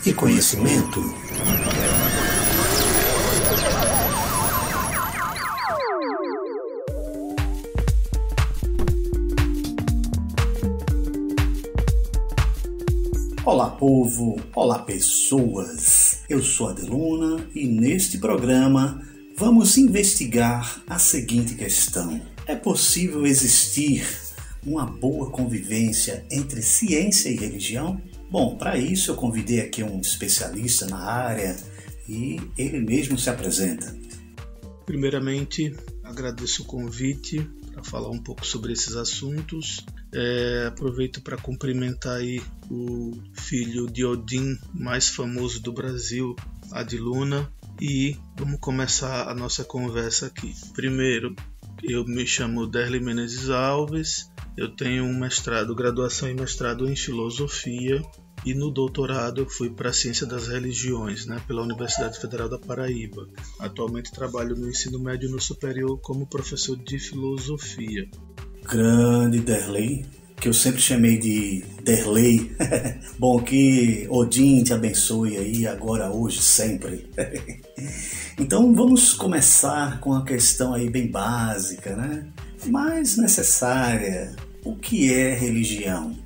e conhecimento. Olá, povo! Olá, pessoas! Eu sou Adeluna e neste programa vamos investigar a seguinte questão: é possível existir uma boa convivência entre ciência e religião? Bom, para isso eu convidei aqui um especialista na área e ele mesmo se apresenta. Primeiramente, agradeço o convite para falar um pouco sobre esses assuntos. Aproveito para cumprimentar aí o filho de Odin mais famoso do Brasil, Adeluna, e vamos começar a nossa conversa aqui. Primeiro, eu me chamo Derli Menezes Alves, eu tenho um mestrado, graduação e mestrado em filosofia, e no doutorado eu fui para a ciência das religiões, pela Universidade Federal da Paraíba. Atualmente trabalho no ensino médio e no superior como professor de filosofia. Grande Derlei, que eu sempre chamei de Derlei. Bom, que Odin te abençoe aí, agora, hoje, sempre. Então vamos começar com uma questão aí bem básica, mas necessária. O que é religião?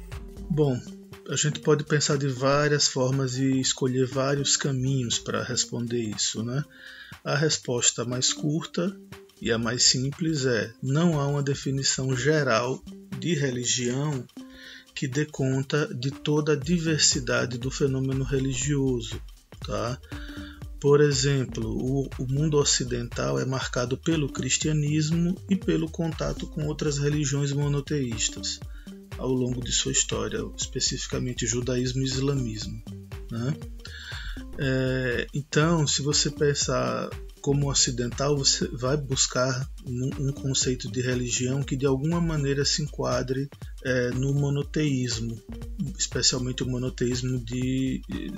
Bom, a gente pode pensar de várias formas e escolher vários caminhos para responder isso, A resposta mais curta e a mais simples é: não há uma definição geral de religião que dê conta de toda a diversidade do fenômeno religioso, Por exemplo, o mundo ocidental é marcado pelo cristianismo e pelo contato com outras religiões monoteístas ao longo de sua história, especificamente judaísmo e islamismo, Então, se você pensar como ocidental, você vai buscar um conceito de religião que de alguma maneira se enquadre no monoteísmo, especialmente o monoteísmo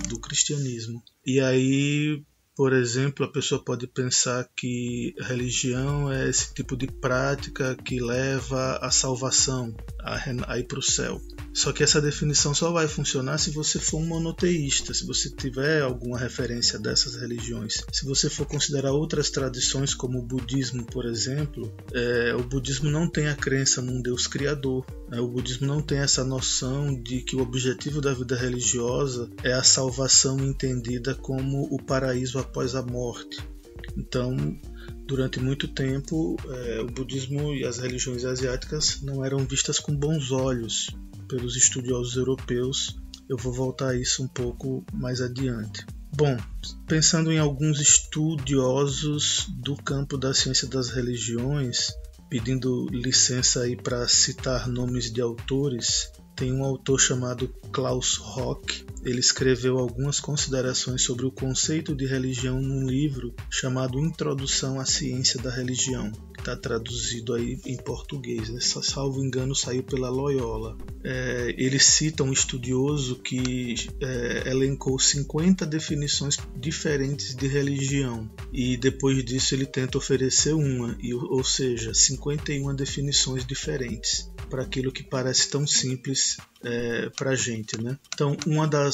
do cristianismo. E aí, por exemplo, a pessoa pode pensar que religião é esse tipo de prática que leva à salvação, a ir para o céu. Só que essa definição só vai funcionar se você for um monoteísta, se você tiver alguma referência dessas religiões. Se você for considerar outras tradições, como o budismo, por exemplo, o budismo não tem a crença num Deus criador. O budismo não tem essa noção de que o objetivo da vida religiosa é a salvação entendida como o paraíso após a morte. Então, durante muito tempo, o budismo e as religiões asiáticas não eram vistas com bons olhos pelos estudiosos europeus. Eu vou voltar a isso um pouco mais adiante. Bom, pensando em alguns estudiosos do campo da ciência das religiões, pedindo licença aí para citar nomes de autores, tem um autor chamado Klaus Rock. Ele escreveu algumas considerações sobre o conceito de religião num livro chamado Introdução à Ciência da Religião, que está traduzido aí em português, salvo engano saiu pela Loyola. Ele cita um estudioso que elencou 50 definições diferentes de religião, e depois disso ele tenta oferecer ou seja, 51 definições diferentes para aquilo que parece tão simples para a gente, Então, uma das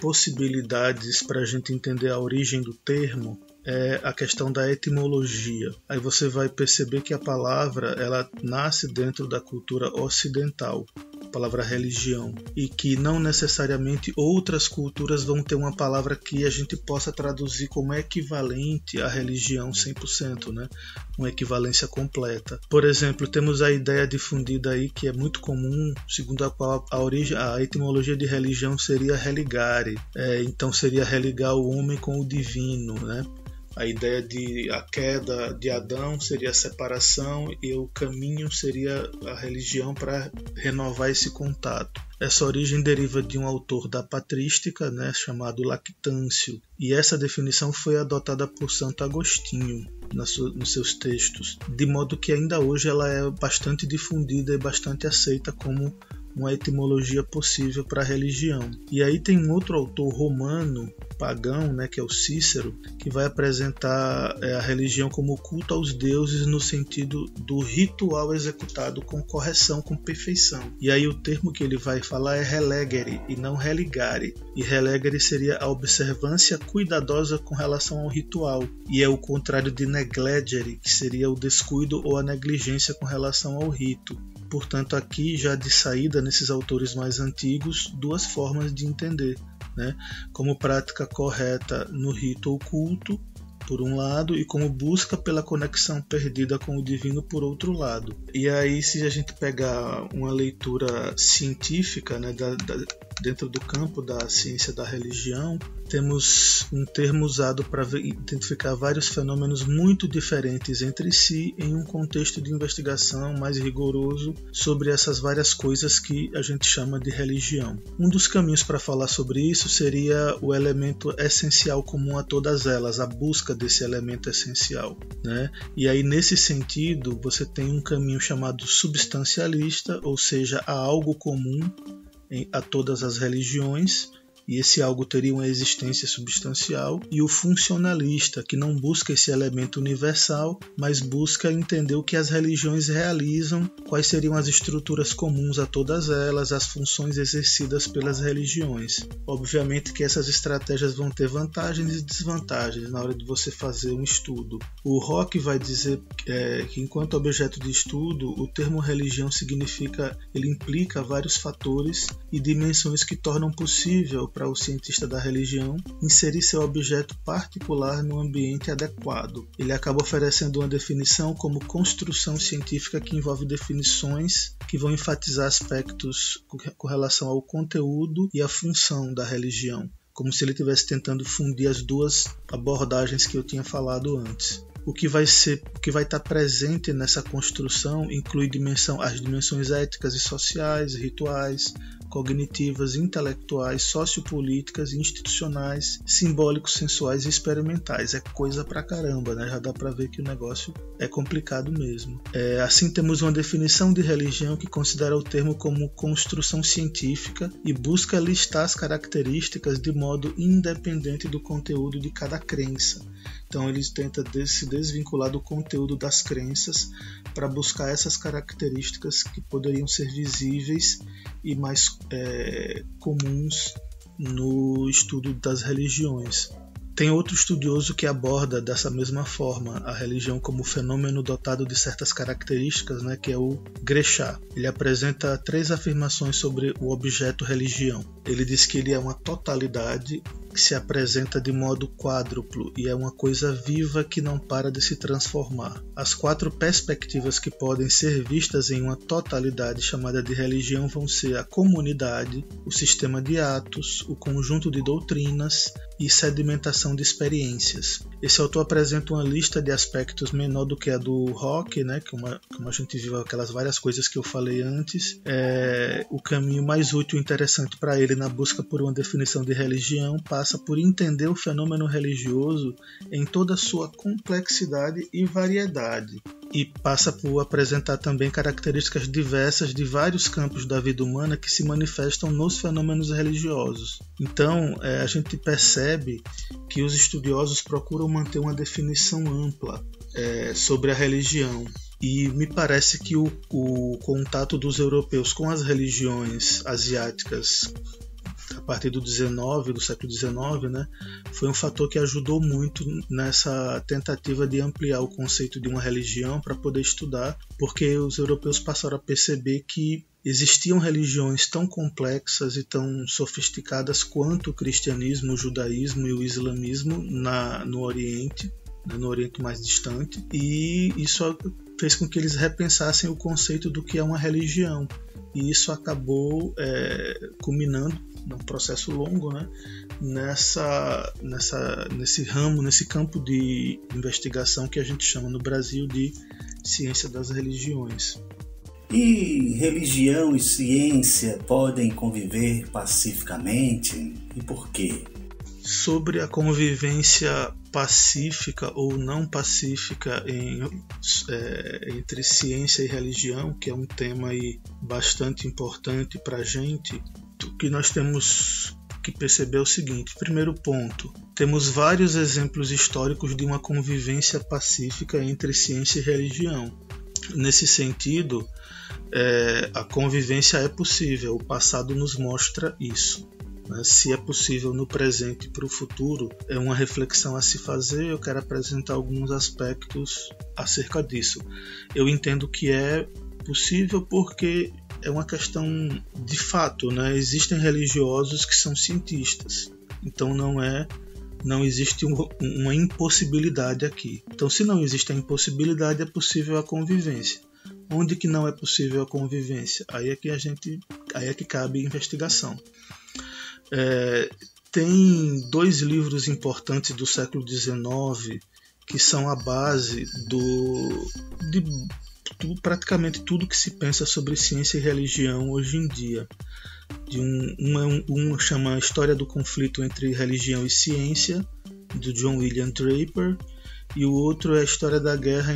possibilidades para a gente entender a origem do termo é a questão da etimologia. Aí você vai perceber que a palavra ela nasce dentro da cultura ocidental, a palavra religião, e que não necessariamente outras culturas vão ter uma palavra que a gente possa traduzir como equivalente à religião 100%, uma equivalência completa. Por exemplo, temos a ideia difundida aí que é muito comum, segundo a qual a etimologia de religião seria religare, então seria religar o homem com o divino, A ideia de a queda de Adão seria a separação e o caminho seria a religião para renovar esse contato. Essa origem deriva de um autor da patrística, chamado Lactâncio, e essa definição foi adotada por Santo Agostinho nos seus textos, de modo que ainda hoje ela é bastante difundida e bastante aceita como uma etimologia possível para a religião. E aí tem um outro autor romano, pagão, né, que é o Cícero, que vai apresentar a religião como culto aos deuses no sentido do ritual executado com correção, com perfeição. E aí o termo que ele vai falar é relegere e não religare. E relegere seria a observância cuidadosa com relação ao ritual. E é o contrário de neglegere, que seria o descuido ou a negligência com relação ao rito. Portanto, aqui já de saída, nesses autores mais antigos, duas formas de entender, né? Como prática correta no rito ou culto, por um lado, e como busca pela conexão perdida com o divino, por outro lado. E aí, se a gente pegar uma leitura científica, né, dentro do campo da ciência da religião, temos um termo usado para identificar vários fenômenos muito diferentes entre si em um contexto de investigação mais rigoroso sobre essas várias coisas que a gente chama de religião. Um dos caminhos para falar sobre isso seria o elemento essencial comum a todas elas, a busca desse elemento essencial, né? E aí, nesse sentido, você tem um caminho chamado substancialista, ou seja, há algo comum a todas as religiões, e esse algo teria uma existência substancial, e o funcionalista, que não busca esse elemento universal, mas busca entender o que as religiões realizam, quais seriam as estruturas comuns a todas elas, as funções exercidas pelas religiões. Obviamente que essas estratégias vão ter vantagens e desvantagens na hora de você fazer um estudo. O Rock vai dizer que, enquanto objeto de estudo, o termo religião ele implica vários fatores e dimensões que tornam possível para o cientista da religião inserir seu objeto particular no ambiente adequado. Ele acaba oferecendo uma definição como construção científica que envolve definições que vão enfatizar aspectos com relação ao conteúdo e à função da religião, como se ele estivesse tentando fundir as duas abordagens que eu tinha falado antes. O que vai estar presente nessa construção inclui as dimensões éticas e sociais, rituais, cognitivas, intelectuais, sociopolíticas, institucionais, simbólicos, sensuais e experimentais. É coisa pra caramba, né? Já dá pra ver que o negócio é complicado mesmo. Assim, temos uma definição de religião que considera o termo como construção científica e busca listar as características de modo independente do conteúdo de cada crença. Então eles tentam se desvincular do conteúdo das crenças para buscar essas características que poderiam ser visíveis e mais comuns no estudo das religiões. Tem outro estudioso que aborda dessa mesma forma a religião como fenômeno dotado de certas características, né, que é o Grechat. Ele apresenta 3 afirmações sobre o objeto religião. Ele diz que ele é uma totalidade que se apresenta de modo quádruplo e é uma coisa viva que não para de se transformar. As 4 perspectivas que podem ser vistas em uma totalidade chamada de religião vão ser a comunidade, o sistema de atos, o conjunto de doutrinas e sedimentação de experiências. Esse autor apresenta uma lista de aspectos menor do que a do Rock, né, como a gente viu aquelas várias coisas que eu falei antes. O caminho mais útil e interessante para ele na busca por uma definição de religião passa por entender o fenômeno religioso em toda a sua complexidade e variedade. E passa por apresentar também características diversas de vários campos da vida humana que se manifestam nos fenômenos religiosos. Então, a gente percebe que os estudiosos procuram manter uma definição ampla sobre a religião. E me parece que o contato dos europeus com as religiões asiáticas a partir do século XIX, né, foi um fator que ajudou muito nessa tentativa de ampliar o conceito de uma religião para poder estudar, porque os europeus passaram a perceber que existiam religiões tão complexas e tão sofisticadas quanto o cristianismo, o judaísmo e o islamismo no Oriente mais distante, e isso fez com que eles repensassem o conceito do que é uma religião. E isso acabou culminando num processo longo, né, nesse campo de investigação que a gente chama no Brasil de ciência das religiões. E religião e ciência podem conviver pacificamente? E por quê? sobre a convivência pacífica ou não pacífica entre ciência e religião, que é um tema aí bastante importante para a gente, o que nós temos que perceber é o seguinte: primeiro ponto, temos vários exemplos históricos de uma convivência pacífica entre ciência e religião. Nesse sentido, a convivência é possível, o passado nos mostra isso. Se é possível no presente e para o futuro, é uma reflexão a se fazer. Eu quero apresentar alguns aspectos acerca disso. Eu entendo que é possível porque é uma questão de fato, né? Existem religiosos que são cientistas, então não existe uma impossibilidade aqui. Então, se não existe a impossibilidade, é possível a convivência. Onde que não é possível a convivência? Aí é que cabe a investigação. Tem 2 livros importantes do século XIX que são a base de praticamente tudo que se pensa sobre ciência e religião hoje em dia. Um chama História do Conflito entre Religião e Ciência, do John William Draper, e o outro é a História da Guerra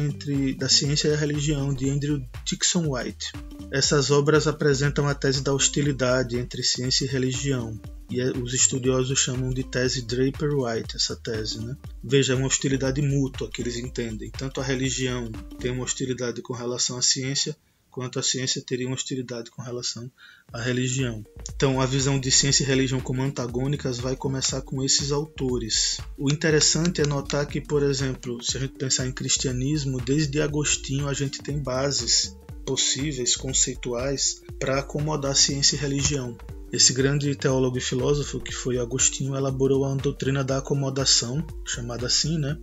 da Ciência e a Religião, de Andrew Dickson White. Essas obras apresentam a tese da hostilidade entre ciência e religião, e os estudiosos chamam de tese Draper-White, essa tese, né? Veja, é uma hostilidade mútua que eles entendem. Tanto a religião tem uma hostilidade com relação à ciência, quanto a ciência teria uma hostilidade com relação à religião. Então, a visão de ciência e religião como antagônicas vai começar com esses autores. O interessante é notar que, por exemplo, se a gente pensar em cristianismo, desde Agostinho a gente tem bases possíveis, conceituais, para acomodar ciência e religião. Esse grande teólogo e filósofo, que foi Agostinho, elaborou a doutrina da acomodação, chamada assim, né?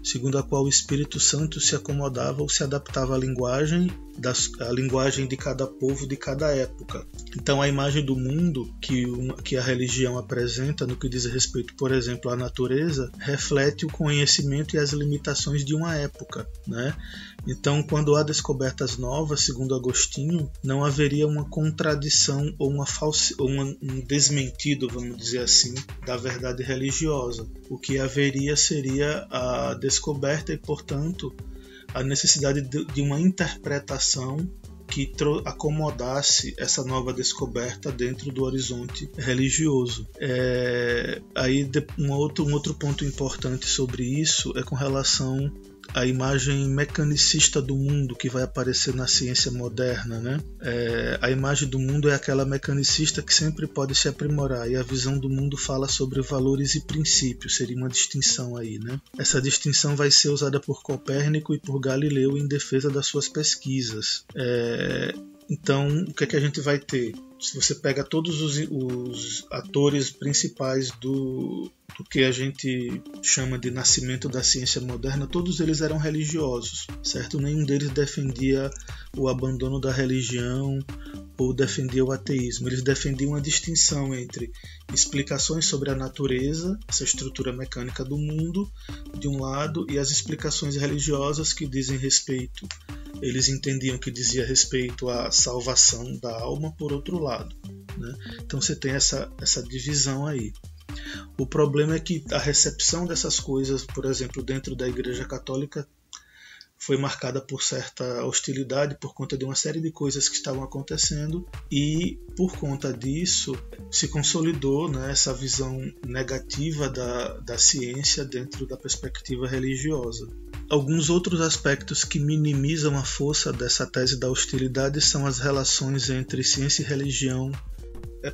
Segundo a qual o Espírito Santo se acomodava ou se adaptava à linguagem de cada povo, de cada época. Então, a imagem do mundo que a religião apresenta no que diz respeito, por exemplo, à natureza, reflete o conhecimento e as limitações de uma época, né? Então, quando há descobertas novas, segundo Agostinho, não haveria uma contradição ou um desmentido, vamos dizer assim, da verdade religiosa. O que haveria seria a descoberta e, portanto, a necessidade de uma interpretação que acomodasse essa nova descoberta dentro do horizonte religioso. Um outro ponto importante sobre isso é com relação à imagem mecanicista do mundo que vai aparecer na ciência moderna, né? A imagem do mundo é aquela mecanicista que sempre pode se aprimorar, e a visão do mundo fala sobre valores e princípios, seria uma distinção aí, né? Essa distinção vai ser usada por Copérnico e por Galileu em defesa das suas pesquisas. Então, o que é que a gente vai ter? Se você pega todos os atores principais do que a gente chama de nascimento da ciência moderna, todos eles eram religiosos, certo? Nenhum deles defendia o abandono da religião ou defendia o ateísmo. Eles defendiam a distinção entre explicações sobre a natureza, essa estrutura mecânica do mundo, de um lado, e as explicações religiosas que dizem respeito. Eles entendiam que dizia respeito à salvação da alma, por outro lado, né? Então você tem essa divisão aí. O problema é que a recepção dessas coisas, por exemplo, dentro da Igreja Católica, foi marcada por certa hostilidade por conta de uma série de coisas que estavam acontecendo, e por conta disso se consolidou, né, essa visão negativa da ciência dentro da perspectiva religiosa. Alguns outros aspectos que minimizam a força dessa tese da hostilidade são as relações entre ciência e religião,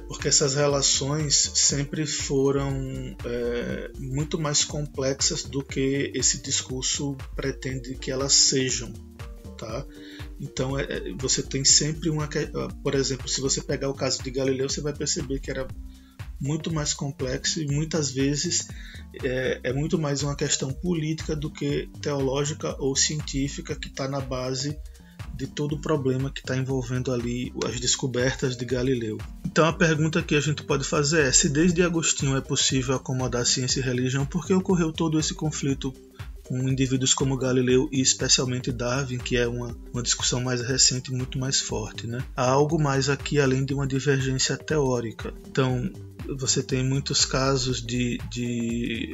porque essas relações sempre foram muito mais complexas do que esse discurso pretende que elas sejam, tá? Então você tem sempre por exemplo, se você pegar o caso de Galileu, você vai perceber que era muito mais complexo e muitas vezes é muito mais uma questão política do que teológica ou científica que está na base de todo o problema que está envolvendo ali as descobertas de Galileu. Então a pergunta que a gente pode fazer é: se desde Agostinho é possível acomodar ciência e religião, por que ocorreu todo esse conflito com indivíduos como Galileu e especialmente Darwin, que é uma discussão mais recente e muito mais forte, né? Há algo mais aqui além de uma divergência teórica. Então, você tem muitos casos de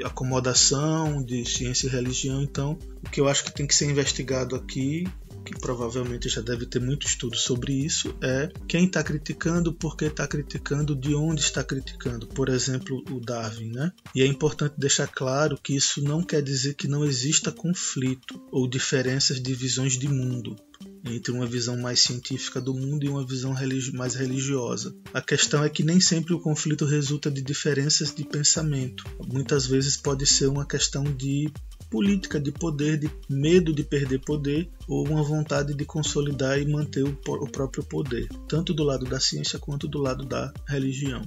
acomodação de ciência e religião. Então, o que eu acho que tem que ser investigado aqui, que provavelmente já deve ter muito estudo sobre isso, é quem está criticando, por que está criticando, de onde está criticando. Por exemplo, o Darwin, né? E é importante deixar claro que isso não quer dizer que não exista conflito ou diferenças de visões de mundo entre uma visão mais científica do mundo e uma visão mais religiosa. A questão é que nem sempre o conflito resulta de diferenças de pensamento. Muitas vezes pode ser uma questão de política, de poder, de medo de perder poder, ou uma vontade de consolidar e manter o próprio poder, tanto do lado da ciência quanto do lado da religião.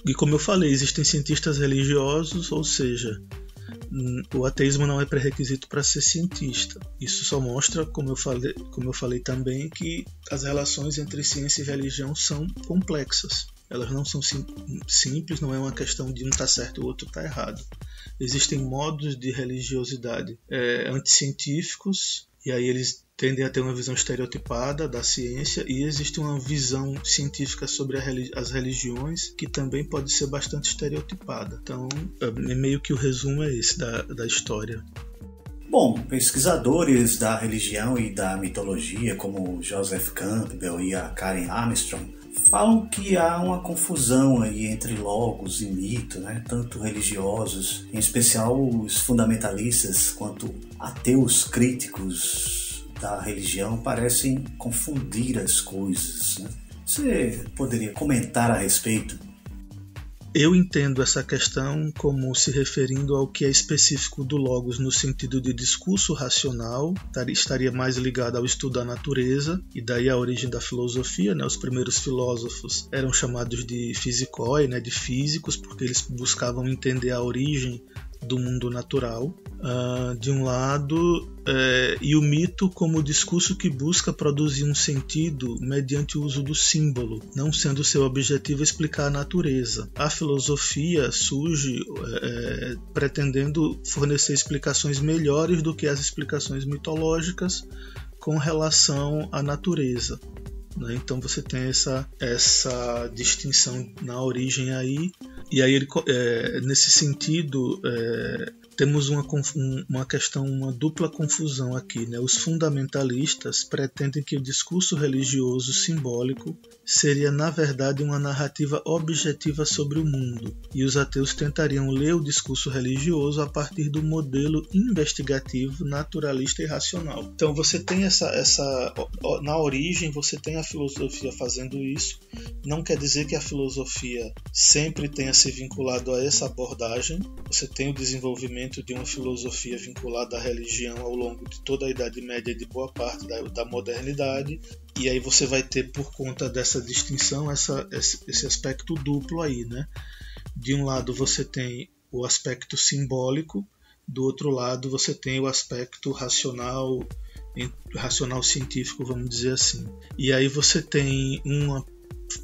E como eu falei, existem cientistas religiosos, ou seja, o ateísmo não é pré-requisito para ser cientista. Isso só mostra, como eu falei também, que as relações entre ciência e religião são complexas. Elas não são simples, não é uma questão de um estar certo e o outro estar errado. Existem modos de religiosidade anticientíficos, e aí eles tendem a ter uma visão estereotipada da ciência, e existe uma visão científica sobre as religiões que também pode ser bastante estereotipada. Então, meio que o resumo é esse da história. Bom, pesquisadores da religião e da mitologia, como Joseph Campbell e a Karen Armstrong, falam que há uma confusão aí entre logos e mito, né? Tanto religiosos, em especial os fundamentalistas, quanto ateus críticos da religião parecem confundir as coisas, né? Você poderia comentar a respeito? Eu entendo essa questão como se referindo ao que é específico do logos no sentido de discurso racional, estaria mais ligado ao estudo da natureza, e daí a origem da filosofia, né? Os primeiros filósofos eram chamados de physicoi, né? De físicos, porque eles buscavam entender a origem do mundo natural, de um lado, e o mito como o discurso que busca produzir um sentido mediante o uso do símbolo, não sendo seu objetivo explicar a natureza. A filosofia surge pretendendo fornecer explicações melhores do que as explicações mitológicas com relação à natureza. Então você tem essa distinção na origem aí, e aí nesse sentido temos uma questão, uma dupla confusão aqui, né? Os fundamentalistas pretendem que o discurso religioso simbólico seria na verdade uma narrativa objetiva sobre o mundo, e os ateus tentariam ler o discurso religioso a partir do modelo investigativo, naturalista e racional. Então você tem na origem você tem a filosofia fazendo isso. Não quer dizer que a filosofia sempre tenha se vinculado a essa abordagem. Você tem o desenvolvimento de uma filosofia vinculada à religião ao longo de toda a Idade Média e de boa parte da modernidade, e aí você vai ter, por conta dessa distinção, esse aspecto duplo aí, né? De um lado você tem o aspecto simbólico, do outro lado você tem o aspecto racional científico, vamos dizer assim. E aí você tem uma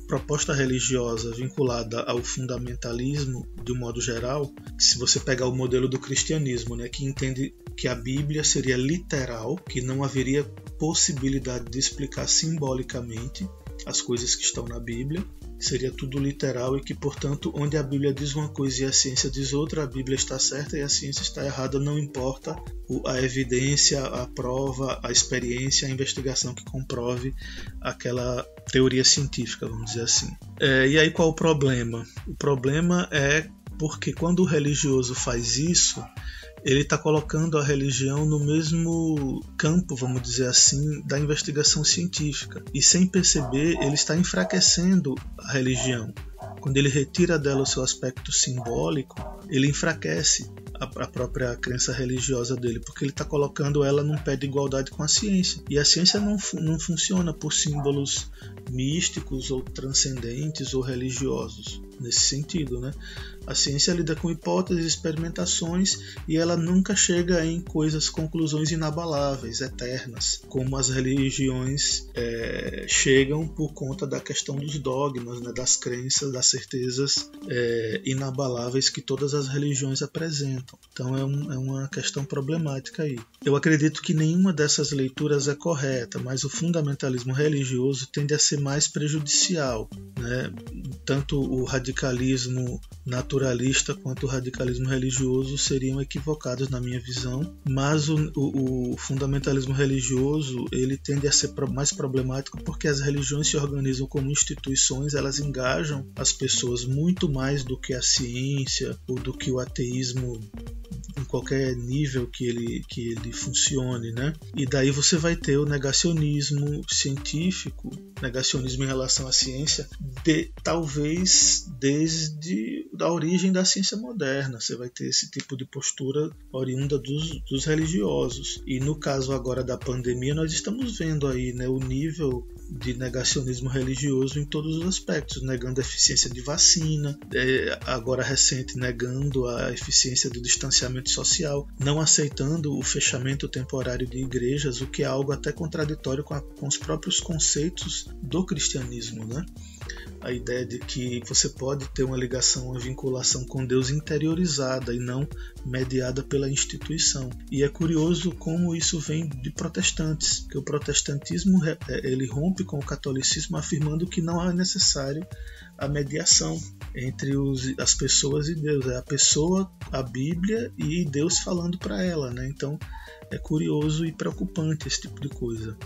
proposta religiosa vinculada ao fundamentalismo de um modo geral. Se você pegar o modelo do cristianismo, né, que entende que a Bíblia seria literal, que não haveria possibilidade de explicar simbolicamente as coisas que estão na Bíblia, seria tudo literal, e que, portanto, onde a Bíblia diz uma coisa e a ciência diz outra, a Bíblia está certa e a ciência está errada, não importa a evidência, a prova, a experiência, a investigação que comprove aquela teoria científica, vamos dizer assim. E aí qual o problema? O problema é porque quando o religioso faz isso, ele está colocando a religião no mesmo campo, vamos dizer assim, da investigação científica. E sem perceber, ele está enfraquecendo a religião. Quando ele retira dela o seu aspecto simbólico, ele enfraquece a própria crença religiosa dele, porque ele está colocando ela num pé de igualdade com a ciência. E a ciência não funciona por símbolos místicos ou transcendentes ou religiosos, nesse sentido, né? A ciência lida com hipóteses, experimentações, e ela nunca chega em conclusões inabaláveis, eternas, como as religiões chegam por conta da questão dos dogmas, né, das crenças, das certezas inabaláveis que todas as religiões apresentam. Então é uma questão problemática aí. Eu acredito que nenhuma dessas leituras é correta, mas o fundamentalismo religioso tende a ser mais prejudicial, né? Tanto o radicalismo naturalista quanto o radicalismo religioso seriam equivocados na minha visão, mas o fundamentalismo religioso ele tende a ser mais problemático porque as religiões se organizam como instituições, elas engajam as pessoas muito mais do que a ciência ou do que o ateísmo em qualquer nível que ele funcione, né? E daí você vai ter o negacionismo científico, negacionismo em relação à ciência, talvez desde a origem da ciência moderna. Você vai ter esse tipo de postura oriunda dos religiosos. E no caso agora da pandemia, nós estamos vendo aí, né, o nível de negacionismo religioso em todos os aspectos, negando a eficiência de vacina, agora recente negando a eficiência do distanciamento social, não aceitando o fechamento temporário de igrejas, o que é algo até contraditório com os próprios conceitos do cristianismo, né? A ideia de que você pode ter uma ligação, uma vinculação com Deus interiorizada e não mediada pela instituição. E é curioso como isso vem de protestantes, que o protestantismo ele rompe com o catolicismo afirmando que não é necessário a mediação entre as pessoas e Deus. É a pessoa, a Bíblia e Deus falando para ela, né? Então é curioso e preocupante esse tipo de coisa.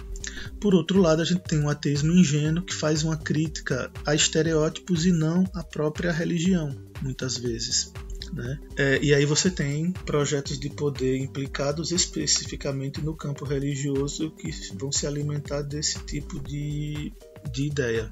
Por outro lado, a gente tem um ateísmo ingênuo que faz uma crítica a estereótipos e não à própria religião, muitas vezes, né? E aí você tem projetos de poder implicados especificamente no campo religioso que vão se alimentar desse tipo de ideia.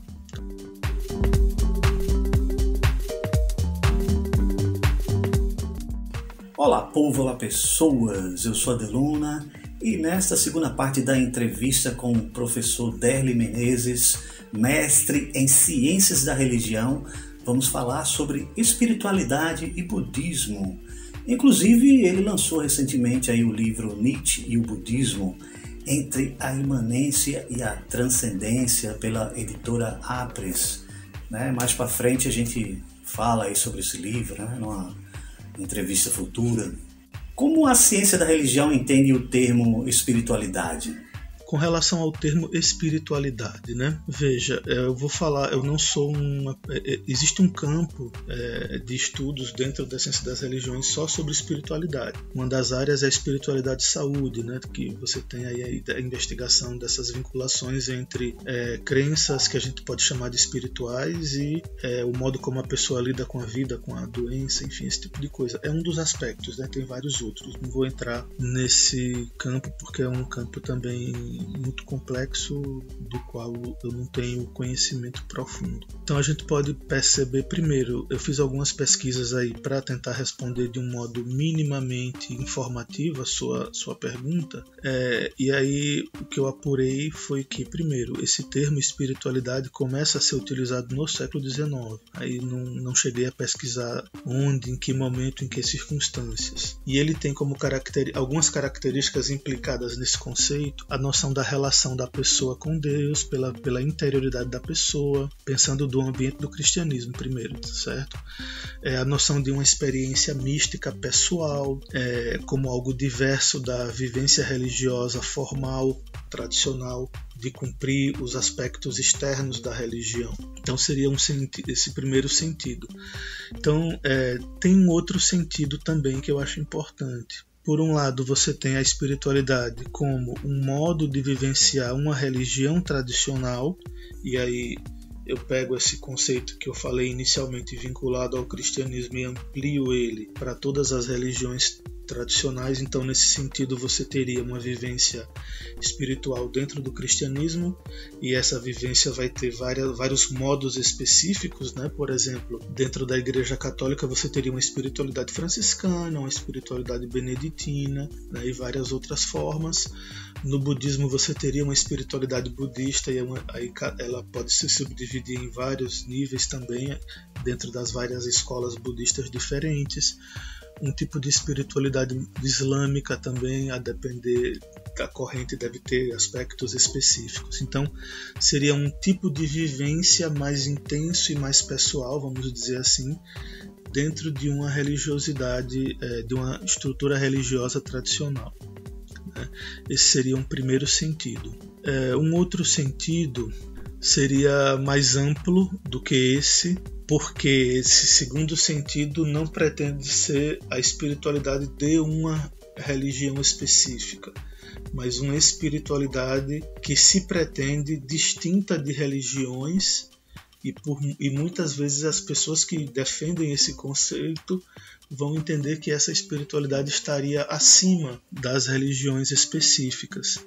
Olá povo, olá pessoas, eu sou Adeluna e nesta segunda parte da entrevista com o professor Derli Menezes, mestre em Ciências da Religião, vamos falar sobre espiritualidade e budismo. Inclusive ele lançou recentemente aí o livro Nietzsche e o Budismo, entre a imanência e a transcendência, pela editora Apres, né? Mais para frente a gente fala aí sobre esse livro, né? Numa entrevista futura. Como a ciência da religião entende o termo espiritualidade? Com relação ao termo espiritualidade, né? Veja, eu vou falar, eu não sou existe um campo de estudos dentro da ciência das religiões só sobre espiritualidade. Uma das áreas é a espiritualidade e saúde, né? Que você tem aí a investigação dessas vinculações entre crenças que a gente pode chamar de espirituais e o modo como a pessoa lida com a vida, com a doença, enfim, esse tipo de coisa. É um dos aspectos, né? Tem vários outros. Não vou entrar nesse campo porque é um campo também muito complexo, do qual eu não tenho conhecimento profundo. Então a gente pode perceber, primeiro, eu fiz algumas pesquisas aí para tentar responder de um modo minimamente informativo a sua pergunta, e aí o que eu apurei foi que, primeiro, esse termo espiritualidade começa a ser utilizado no século XIX. Aí não cheguei a pesquisar onde, em que momento, em que circunstâncias. E ele tem como algumas características implicadas nesse conceito, a noção da relação da pessoa com Deus, pela interioridade da pessoa, pensando do ambiente do cristianismo primeiro, certo? A noção de uma experiência mística pessoal, como algo diverso da vivência religiosa formal, tradicional, de cumprir os aspectos externos da religião. Então seria esse primeiro sentido. Então tem um outro sentido também que eu acho importante. Por um lado, você tem a espiritualidade como um modo de vivenciar uma religião tradicional, e aí eu pego esse conceito que eu falei inicialmente vinculado ao cristianismo e amplio ele para todas as religiões tradicionais. Então, nesse sentido, você teria uma vivência espiritual dentro do cristianismo, e essa vivência vai ter vários modos específicos, né? Por exemplo, dentro da Igreja Católica você teria uma espiritualidade franciscana, uma espiritualidade beneditina, né? E várias outras formas. No budismo você teria uma espiritualidade budista, e aí ela pode se subdividir em vários níveis também, dentro das várias escolas budistas diferentes. Um tipo de espiritualidade islâmica também, a depender da corrente, deve ter aspectos específicos. Então, seria um tipo de vivência mais intenso e mais pessoal, vamos dizer assim, dentro de uma religiosidade, de uma estrutura religiosa tradicional. Esse seria um primeiro sentido. Um outro sentido seria mais amplo do que esse, porque esse segundo sentido não pretende ser a espiritualidade de uma religião específica, mas uma espiritualidade que se pretende distinta de religiões, e muitas vezes as pessoas que defendem esse conceito vão entender que essa espiritualidade estaria acima das religiões específicas.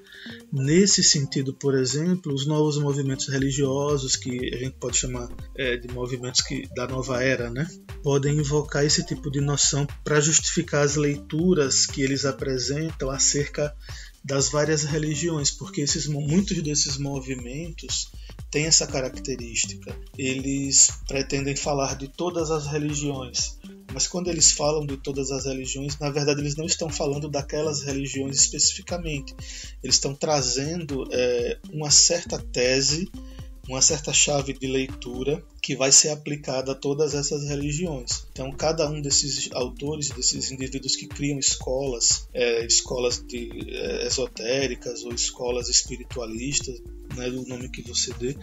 Nesse sentido, por exemplo, os novos movimentos religiosos, que a gente pode chamar de movimentos da nova era, né, podem invocar esse tipo de noção para justificar as leituras que eles apresentam acerca das várias religiões, porque muitos desses movimentos têm essa característica. Eles pretendem falar de todas as religiões, mas quando eles falam de todas as religiões, na verdade eles não estão falando daquelas religiões especificamente. Eles estão trazendo uma certa tese, uma certa chave de leitura que vai ser aplicada a todas essas religiões. Então, cada um desses autores, desses indivíduos que criam escolas esotéricas ou escolas espiritualistas, né, do nome que você dê,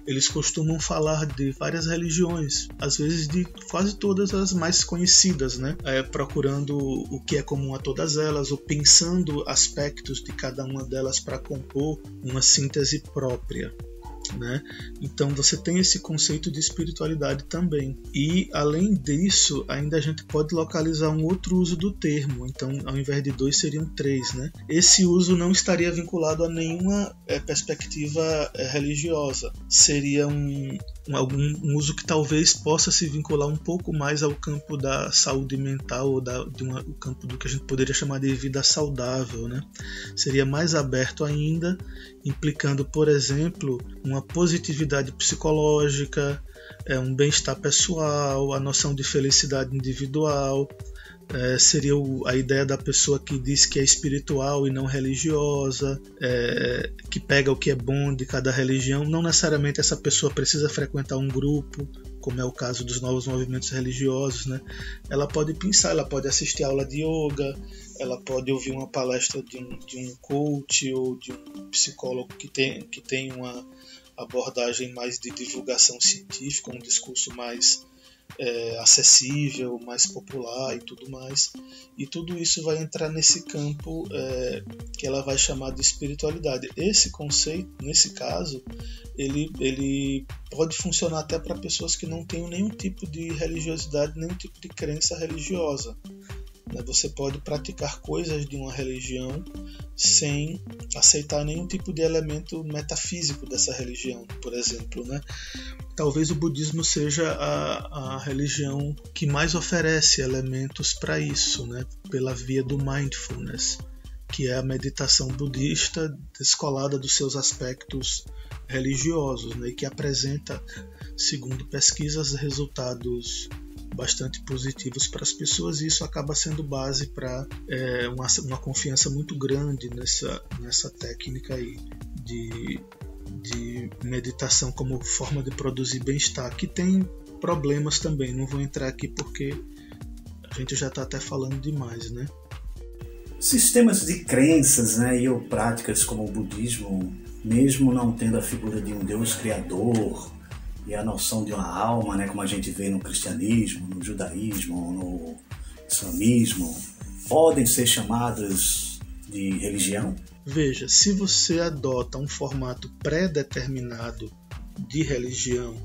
eles costumam falar de várias religiões, às vezes de quase todas as mais conhecidas, né, procurando o que é comum a todas elas, ou pensando aspectos de cada uma delas para compor uma síntese própria. Né? Então você tem esse conceito de espiritualidade também, e além disso ainda a gente pode localizar um outro uso do termo. Então, ao invés de 2 seriam 3, né? Esse uso não estaria vinculado a nenhuma perspectiva religiosa, seria um uso que talvez possa se vincular um pouco mais ao campo da saúde mental, ou o campo do que a gente poderia chamar de vida saudável, né? Seria mais aberto ainda, implicando, por exemplo, uma positividade psicológica, um bem-estar pessoal, a noção de felicidade individual. Seria a ideia da pessoa que diz que é espiritual e não religiosa, que pega o que é bom de cada religião. Não necessariamente essa pessoa precisa frequentar um grupo, como é o caso dos novos movimentos religiosos, né? Ela pode pensar, ela pode assistir aula de yoga, ela pode ouvir uma palestra de um coach ou de um psicólogo que tem uma abordagem mais de divulgação científica, um discurso mais acessível, mais popular e tudo mais. E tudo isso vai entrar nesse campo que ela vai chamar de espiritualidade. Esse conceito, nesse caso, ele pode funcionar até para pessoas que não tenham nenhum tipo de religiosidade, nenhum tipo de crença religiosa. Você pode praticar coisas de uma religião sem aceitar nenhum tipo de elemento metafísico dessa religião, por exemplo, né? Talvez o budismo seja a religião que mais oferece elementos para isso, né? Pela via do mindfulness, que é a meditação budista descolada dos seus aspectos religiosos, né? E que apresenta, segundo pesquisas, resultados bastante positivos para as pessoas, e isso acaba sendo base para uma confiança muito grande nessa técnica aí de meditação como forma de produzir bem-estar, que tem problemas também. Não vou entrar aqui porque a gente já está até falando demais, né? Sistemas de crenças, né, e ou práticas como o budismo, mesmo não tendo a figura de um Deus criador e a noção de uma alma, né, como a gente vê no cristianismo, no judaísmo, no islamismo, podem ser chamadas de religião? Veja, se você adota um formato pré-determinado de religião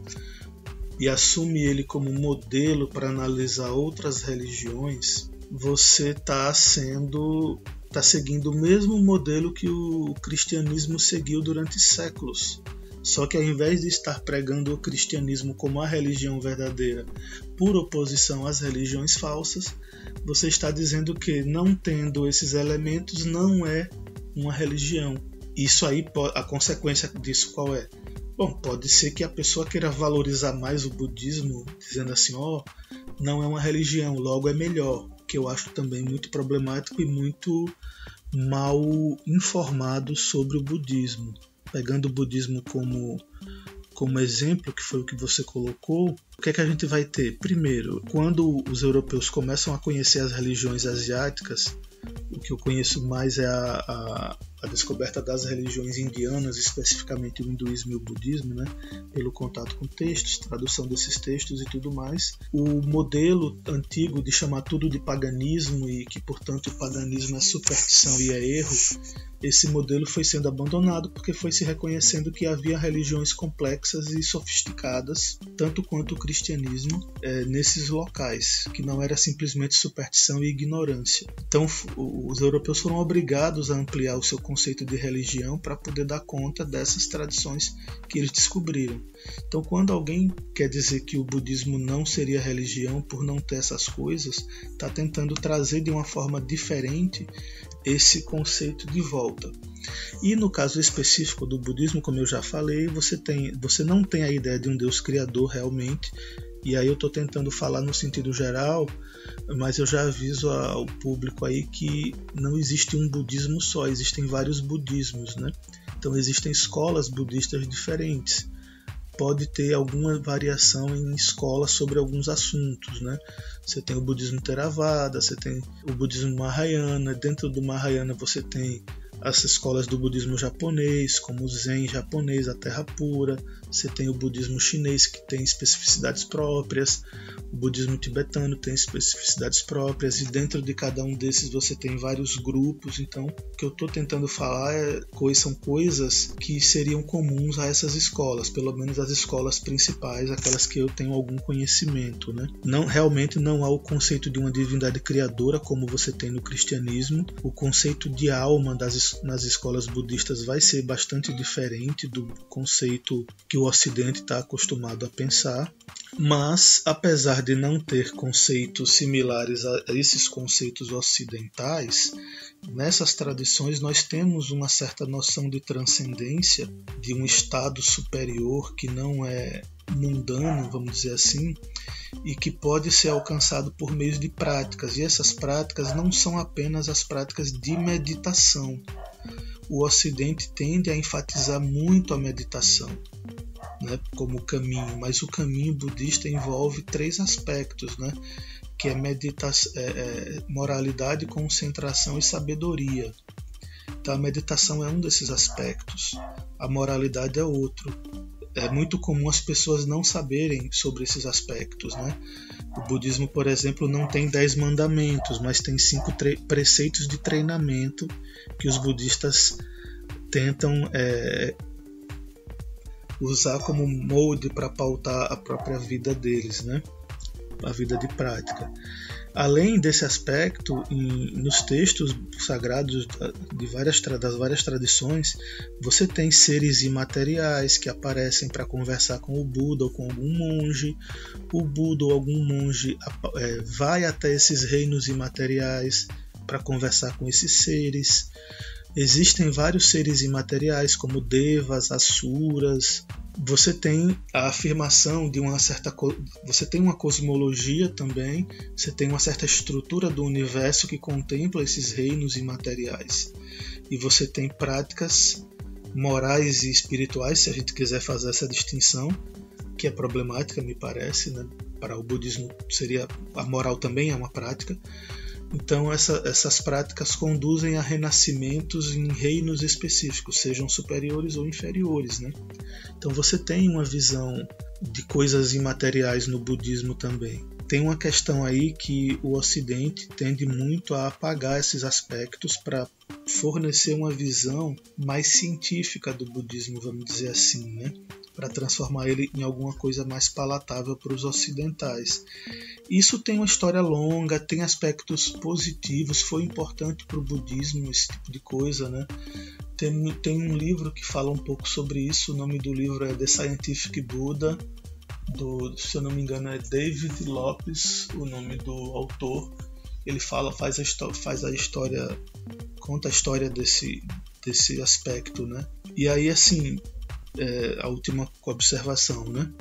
e assume ele como modelo para analisar outras religiões, você está seguindo o mesmo modelo que o cristianismo seguiu durante séculos. Só que ao invés de estar pregando o cristianismo como a religião verdadeira por oposição às religiões falsas, você está dizendo que não tendo esses elementos não é uma religião. Isso aí, a consequência disso qual é? Bom, pode ser que a pessoa queira valorizar mais o budismo, dizendo assim, não é uma religião, logo é melhor, que eu acho também muito problemático e muito mal informado sobre o budismo. Pegando o budismo como exemplo, que foi o que você colocou, o que é que a gente vai ter? Primeiro, quando os europeus começam a conhecer as religiões asiáticas, o que eu conheço mais é a descoberta das religiões indianas, especificamente o hinduísmo e o budismo, né? Pelo contato com textos, tradução desses textos e tudo mais. O modelo antigo de chamar tudo de paganismo e que, portanto, o paganismo é superstição e é erro, esse modelo foi sendo abandonado porque foi se reconhecendo que havia religiões complexas e sofisticadas, tanto quanto o cristianismo, nesses locais, que não era simplesmente superstição e ignorância. Então, os europeus foram obrigados a ampliar o seu conceito de religião para poder dar conta dessas tradições que eles descobriram. Então, quando alguém quer dizer que o budismo não seria religião por não ter essas coisas, está tentando trazer de uma forma diferente esse conceito de volta. E no caso específico do budismo, como eu já falei, você não tem a ideia de um Deus criador realmente, e aí eu estou tentando falar no sentido geral, mas eu já aviso ao público aí que não existe um budismo só, existem vários budismos, né? Então existem escolas budistas diferentes. Pode ter alguma variação em escolas sobre alguns assuntos, né? Você tem o budismo Theravada, você tem o budismo Mahayana, dentro do Mahayana você tem as escolas do budismo japonês, como o Zen japonês, a Terra Pura, você tem o budismo chinês que tem especificidades próprias, o budismo tibetano tem especificidades próprias, e dentro de cada um desses você tem vários grupos. Então o que eu estou tentando falar são coisas que seriam comuns a essas escolas, pelo menos as escolas principais, aquelas que eu tenho algum conhecimento, né? Realmente não há o conceito de uma divindade criadora como você tem no cristianismo. O conceito de alma nas escolas budistas vai ser bastante diferente do conceito que o Ocidente está acostumado a pensar, mas apesar de não ter conceitos similares a esses conceitos ocidentais, nessas tradições nós temos uma certa noção de transcendência, de um estado superior que não é mundano, vamos dizer assim, e que pode ser alcançado por meio de práticas, e essas práticas não são apenas as práticas de meditação. O Ocidente tende a enfatizar muito a meditação, né, como caminho, mas o caminho budista envolve 3 aspectos, né, que é moralidade, concentração e sabedoria. Então a meditação é um desses aspectos, a moralidade é outro. É muito comum as pessoas não saberem sobre esses aspectos, né? O budismo, por exemplo, não tem 10 mandamentos, mas tem 5 preceitos de treinamento que os budistas tentam usar como molde para pautar a própria vida deles, né? A vida de prática. Além desse aspecto, nos textos sagrados das várias tradições, você tem seres imateriais que aparecem para conversar com o Buda ou com algum monge. O Buda ou algum monge vai até esses reinos imateriais para conversar com esses seres. Existem vários seres imateriais, como devas, asuras. Você tem a afirmação de uma certa... Você tem uma cosmologia também, você tem uma certa estrutura do universo que contempla esses reinos imateriais. E você tem práticas morais e espirituais, se a gente quiser fazer essa distinção, que é problemática, me parece, né? Para o budismo a moral também é uma prática. Então essas práticas conduzem a renascimentos em reinos específicos, sejam superiores ou inferiores, né? Então você tem uma visão de coisas imateriais no budismo também. Tem uma questão aí que o Ocidente tende muito a apagar esses aspectos para fornecer uma visão mais científica do budismo, vamos dizer assim, né? para transformar ele em alguma coisa mais palatável para os ocidentais. Isso tem uma história longa, tem aspectos positivos, foi importante para o budismo esse tipo de coisa, né? Tem um livro que fala um pouco sobre isso, o nome do livro é The Scientific Buddha, se eu não me engano é David Lopes, o nome do autor. Ele conta a história desse aspecto, né? E aí, assim, a última observação, né?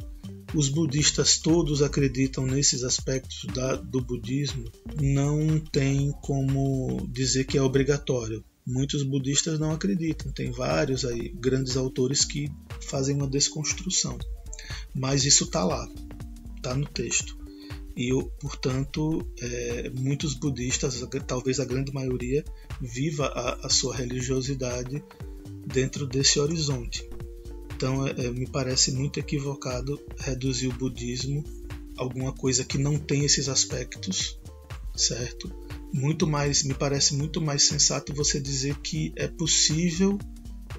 Os budistas todos acreditam nesses aspectos do budismo, não tem como dizer que é obrigatório. Muitos budistas não acreditam, tem vários aí, grandes autores que fazem uma desconstrução. Mas isso está lá, está no texto. E, portanto, muitos budistas, talvez a grande maioria, viva a sua religiosidade dentro desse horizonte. Então, me parece muito equivocado reduzir o budismo a alguma coisa que não tem esses aspectos, certo? Me parece muito mais sensato você dizer que é possível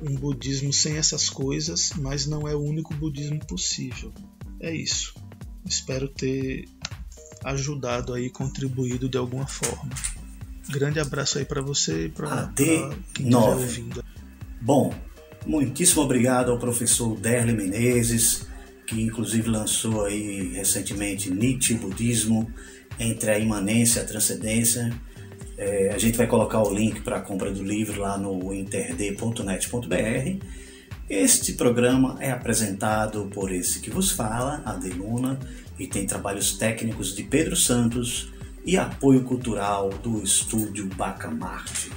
um budismo sem essas coisas, mas não é o único budismo possível. É isso. Espero ter ajudado aí, contribuído de alguma forma. Grande abraço aí para você e para quem estiver ouvindo. Bom, muitíssimo obrigado ao professor Derli Menezes, que inclusive lançou aí recentemente Nietzsche e Budismo, entre a imanência e a transcendência. A gente vai colocar o link para a compra do livro lá no interd.net.br. Este programa é apresentado por esse que vos fala, Adeluna, e tem trabalhos técnicos de Pedro Santos e apoio cultural do Estúdio Bacamarte.